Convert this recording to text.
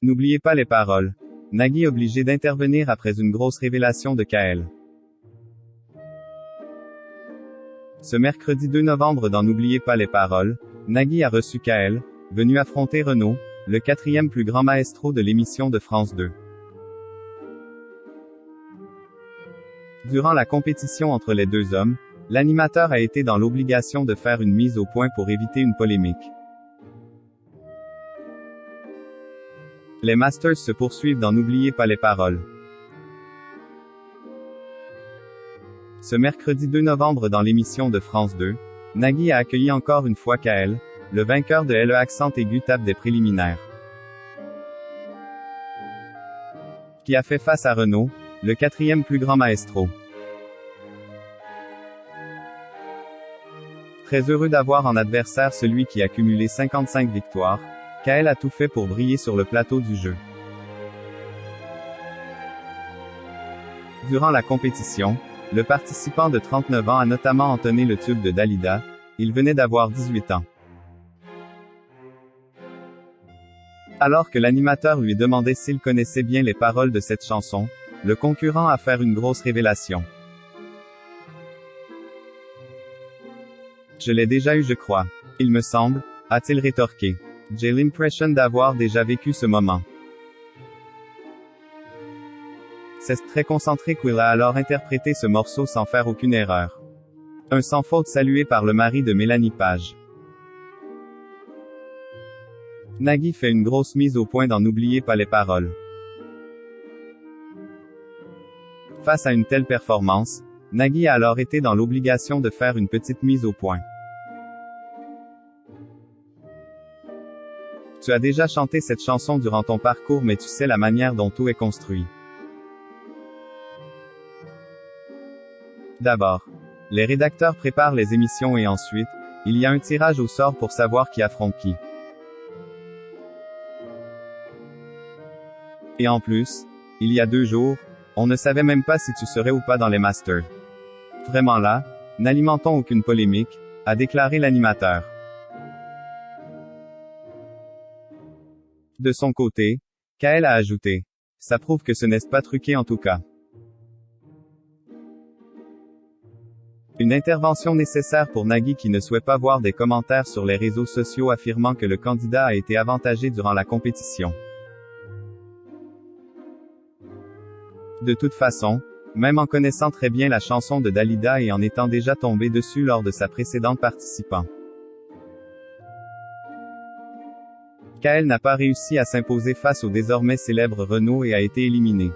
N'oubliez pas les paroles. Nagui obligé d'intervenir après une grosse révélation de Kael. Ce mercredi 2 novembre dans N'oubliez pas les paroles, Nagui a reçu Kael, venu affronter Renaud, le 4e plus grand maestro de l'émission de France 2. Durant la compétition entre les deux hommes, l'animateur a été dans l'obligation de faire une mise au point pour éviter une polémique. Les Masters se poursuivent dans N'oubliez pas les paroles. Ce mercredi 2 novembre dans l'émission de France 2, Nagui a accueilli encore une fois Kael, le vainqueur de Le accent aigu tape des préliminaires. Qui a fait face à Renaud, le 4e plus grand maestro. Très heureux d'avoir en adversaire celui qui a cumulé 55 victoires, Kael a tout fait pour briller sur le plateau du jeu. Durant la compétition, le participant de 39 ans a notamment entonné le tube de Dalida, il venait d'avoir 18 ans. Alors que l'animateur lui demandait s'il connaissait bien les paroles de cette chanson, le concurrent a fait une grosse révélation. Je l'ai déjà eu je crois. Il me semble, a-t-il rétorqué. J'ai l'impression d'avoir déjà vécu ce moment. C'est très concentré qu'il a alors interprété ce morceau sans faire aucune erreur. Un sans faute salué par le mari de Mélanie Page. Nagui fait une grosse mise au point dans N'oubliez pas les paroles. Face à une telle performance, Nagui a alors été dans l'obligation de faire une petite mise au point. Tu as déjà chanté cette chanson durant ton parcours mais tu sais la manière dont tout est construit. D'abord, les rédacteurs préparent les émissions et ensuite, il y a un tirage au sort pour savoir qui affronte qui. Et en plus, il y a 2 jours, on ne savait même pas si tu serais ou pas dans les Masters. Vraiment là, n'alimentons aucune polémique, a déclaré l'animateur. De son côté, Kael a ajouté. Ça prouve que ce n'est pas truqué en tout cas. Une intervention nécessaire pour Nagui qui ne souhaite pas voir des commentaires sur les réseaux sociaux affirmant que le candidat a été avantagé durant la compétition. De toute façon, même en connaissant très bien la chanson de Dalida et en étant déjà tombé dessus lors de sa précédente participant, Kael n'a pas réussi à s'imposer face au désormais célèbre Renaud et a été éliminé.